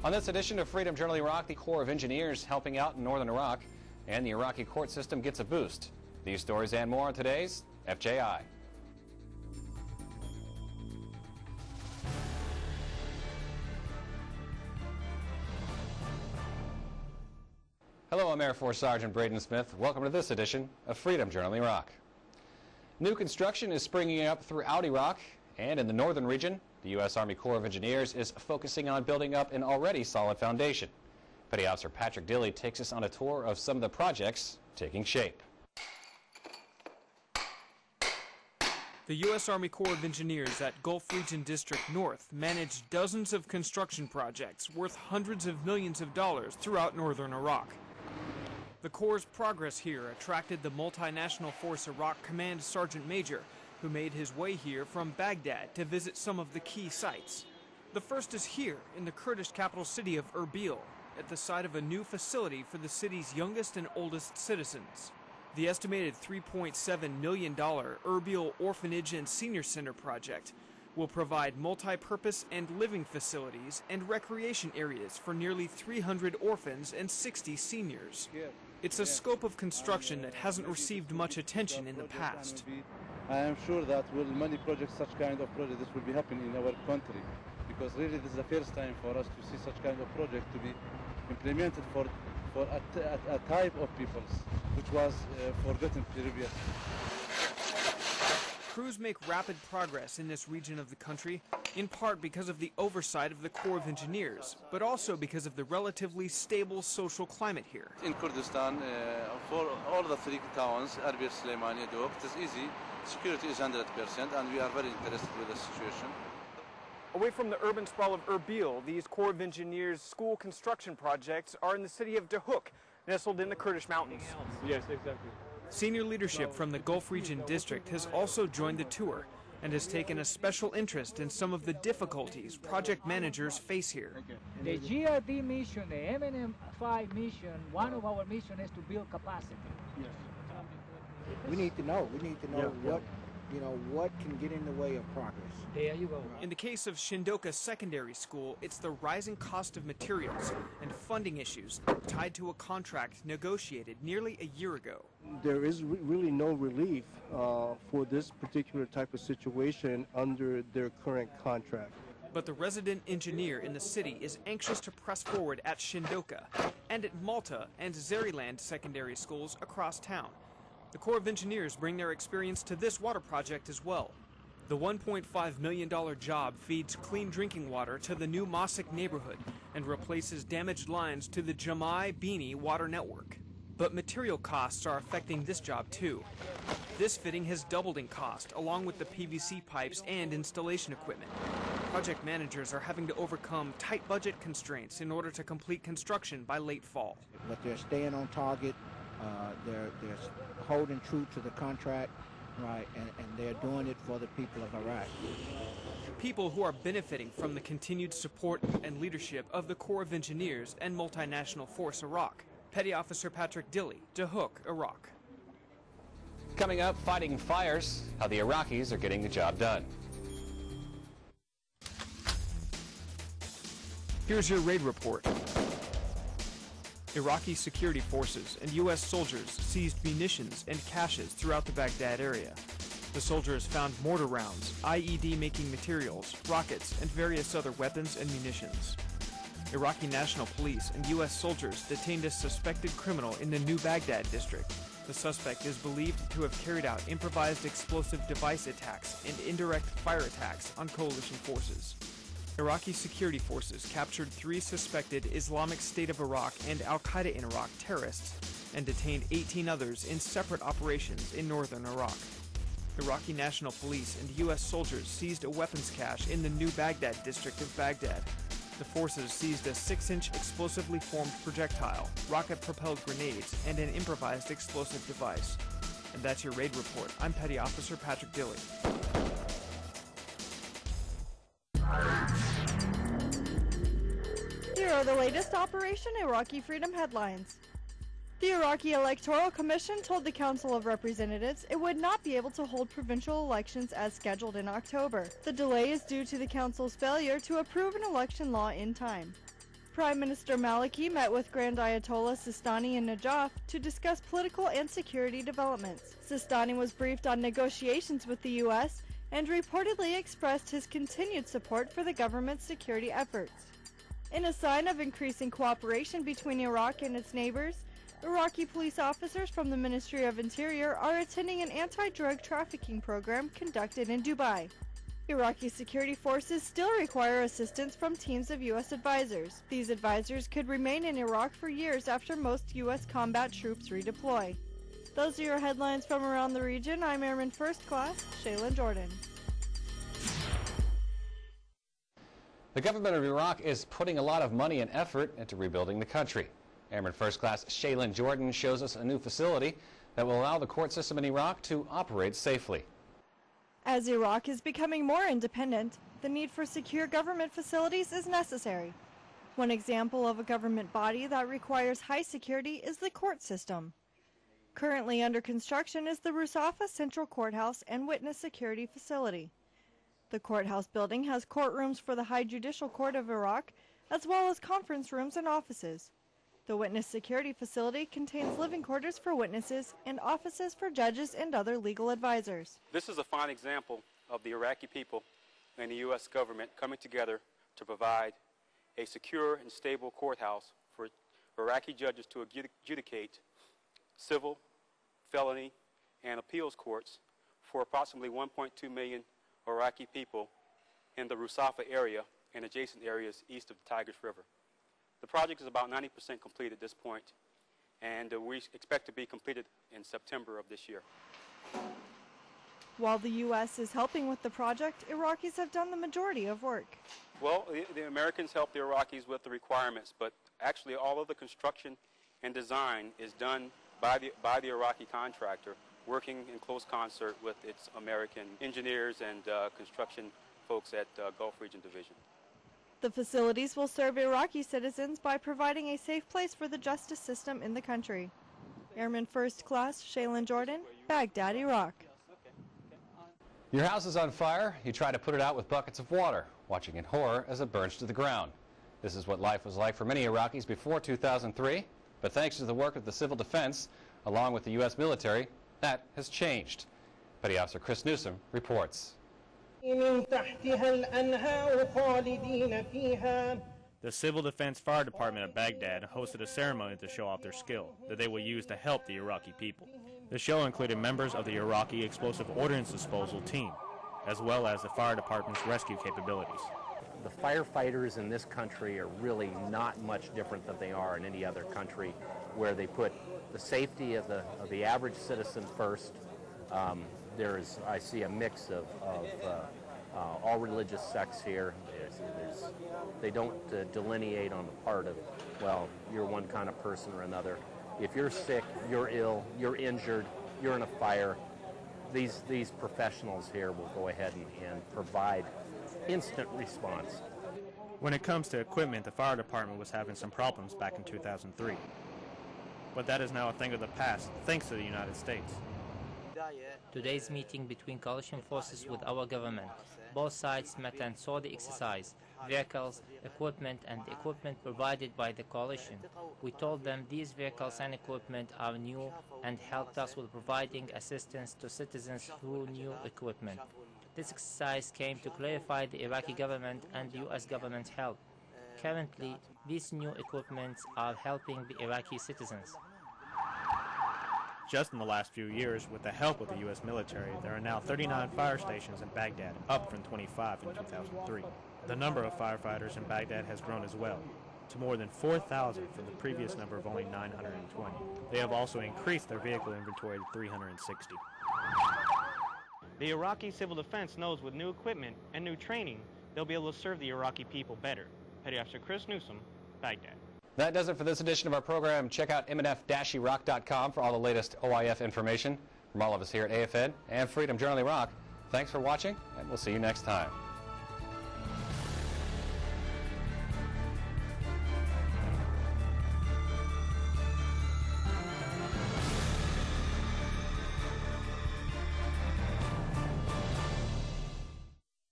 On this edition of Freedom Journal Iraq, the Corps of Engineers helping out in northern Iraq, and the Iraqi court system gets a boost. These stories and more on today's FJI. Hello, I'm Air Force Sergeant Braden Smith. Welcome to this edition of Freedom Journal Iraq. New construction is springing up throughout Iraq, and in the northern region, the U.S. Army Corps of Engineers is focusing on building up an already solid foundation. Petty Officer Patrick Dilley takes us on a tour of some of the projects taking shape. The U.S. Army Corps of Engineers at Gulf Region District North manage dozens of construction projects worth hundreds of millions of dollars throughout northern Iraq. The Corps' progress here attracted the multinational force Iraq Command Sergeant Major, who made his way here from Baghdad to visit some of the key sites. The first is here in the Kurdish capital city of Erbil, at the site of a new facility for the city's youngest and oldest citizens. The estimated $3.7 million Erbil Orphanage and Senior Center project will provide multi-purpose and living facilities and recreation areas for nearly 300 orphans and 60 seniors. It's a scope of construction that hasn't received much attention in the past. I am sure that many projects, such kind of projects, this will be happening in our country, because really this is the first time for us to see such kind of project to be implemented for a type of peoples which was forgotten previously. Crews make rapid progress in this region of the country, in part because of the oversight of the Corps of Engineers, but also because of the relatively stable social climate here. In Kurdistan, for all the three towns, Erbil, Sulaimani, Doq, it is easy. Security is 100%, and we are very interested with the situation. Away from the urban sprawl of Erbil, these Corps of Engineers school construction projects are in the city of Dahuk, nestled in the Kurdish mountains. Yes, exactly. Senior leadership from the Gulf Region District has also joined the tour and has taken a special interest in some of the difficulties project managers face here. The GRD mission, the MN5 mission, one of our missions is to build capacity. Yes. We need to know what can get in the way of progress. There you go. In the case of Shindoka Secondary School, it's the rising cost of materials and funding issues tied to a contract negotiated nearly a year ago. There is really no relief for this particular type of situation under their current contract. But the resident engineer in the city is anxious to press forward at Shindoka and at Malta and Zeriland secondary schools across town. The Corps of Engineers bring their experience to this water project as well. The $1.5 million job feeds clean drinking water to the new Mossack neighborhood and replaces damaged lines to the Jamai Bini water network. But material costs are affecting this job too. This fitting has doubled in cost, along with the PVC pipes and installation equipment. Project managers are having to overcome tight budget constraints in order to complete construction by late fall. But they're staying on target. They're holding true to the contract, right, and they're doing it for the people of Iraq. People who are benefiting from the continued support and leadership of the Corps of Engineers and multinational force Iraq. Petty Officer Patrick Dilley, Dahuk, Iraq. Coming up, fighting fires, how the Iraqis are getting the job done. Here's your raid report. Iraqi security forces and U.S. soldiers seized munitions and caches throughout the Baghdad area. The soldiers found mortar rounds, IED-making materials, rockets, and various other weapons and munitions. Iraqi National Police and U.S. soldiers detained a suspected criminal in the New Baghdad district. The suspect is believed to have carried out improvised explosive device attacks and indirect fire attacks on coalition forces. Iraqi security forces captured 3 suspected Islamic State of Iraq and Al-Qaeda in Iraq terrorists and detained 18 others in separate operations in northern Iraq. Iraqi National Police and U.S. soldiers seized a weapons cache in the New Baghdad district of Baghdad. The forces seized a 6-inch explosively formed projectile, rocket-propelled grenades, and an improvised explosive device. And that's your raid report. I'm Petty Officer Patrick Dilley. Here are the latest Operation Iraqi Freedom headlines. The Iraqi Electoral Commission told the Council of Representatives it would not be able to hold provincial elections as scheduled in October. The delay is due to the Council's failure to approve an election law in time. Prime Minister Maliki met with Grand Ayatollah Sistani in Najaf to discuss political and security developments. Sistani was briefed on negotiations with the U.S. and reportedly expressed his continued support for the government's security efforts. In a sign of increasing cooperation between Iraq and its neighbors, Iraqi police officers from the Ministry of Interior are attending an anti-drug trafficking program conducted in Dubai. Iraqi security forces still require assistance from teams of U.S. advisors. These advisors could remain in Iraq for years after most U.S. combat troops redeploy. Those are your headlines from around the region. I'm Airman First Class Shaylin Jordan. The government of Iraq is putting a lot of money and effort into rebuilding the country. Airman First Class Shaylin Jordan shows us a new facility that will allow the court system in Iraq to operate safely. As Iraq is becoming more independent, the need for secure government facilities is necessary. One example of a government body that requires high security is the court system. Currently under construction is the Rusafa Central Courthouse and Witness Security Facility. The courthouse building has courtrooms for the High Judicial Court of Iraq, as well as conference rooms and offices. The Witness Security Facility contains living quarters for witnesses and offices for judges and other legal advisors. This is a fine example of the Iraqi people and the U.S. government coming together to provide a secure and stable courthouse for Iraqi judges to adjudicate civil, felony, and appeals courts for approximately 1.2 million Iraqi people in the Rusafa area and adjacent areas east of the Tigris River. The project is about 90% complete at this point, and we expect to be completed in September of this year. While the U.S. is helping with the project, Iraqis have done the majority of work. Well, the Americans help the Iraqis with the requirements, but actually all of the construction and design is done by the Iraqi contractor, working in close concert with its American engineers and construction folks at Gulf Region Division. The facilities will serve Iraqi citizens by providing a safe place for the justice system in the country. Airman First Class Shaylin Jordan, Baghdad, Iraq. Your house is on fire. You try to put it out with buckets of water, watching in horror as it burns to the ground. This is what life was like for many Iraqis before 2003, but thanks to the work of the civil defense, along with the U.S. military, that has changed. Petty Officer Chris Newsom reports. The Civil Defense Fire Department of Baghdad hosted a ceremony to show off their skill that they will use to help the Iraqi people. The show included members of the Iraqi Explosive Ordnance Disposal Team, as well as the fire department's rescue capabilities. The firefighters in this country are really not much different than they are in any other country, where they put the safety of the average citizen first. I see a mix of all religious sects here. They don't delineate on the part of, well, you're one kind of person or another. If you're sick, you're ill, you're injured, you're in a fire, these professionals here will go ahead and provide instant response. When it comes to equipment, the fire department was having some problems back in 2003. But that is now a thing of the past, thanks to the United States. Today's meeting between coalition forces with our government. Both sides met and saw the exercise, vehicles, equipment, and equipment provided by the coalition. We told them these vehicles and equipment are new and helped us with providing assistance to citizens through new equipment. This exercise came to clarify the Iraqi government and the U.S. government's help. Currently, these new equipments are helping the Iraqi citizens. Just in the last few years, with the help of the U.S. military, there are now 39 fire stations in Baghdad, up from 25 in 2003. The number of firefighters in Baghdad has grown as well, to more than 4,000 from the previous number of only 920. They have also increased their vehicle inventory to 360. The Iraqi civil defense knows with new equipment and new training, they'll be able to serve the Iraqi people better. Petty Officer Chris Newsom, Baghdad. That does it for this edition of our program. Check out mnf-iraq.com for all the latest OIF information. From all of us here at AFN and Freedom Journal Iraq, thanks for watching, and we'll see you next time.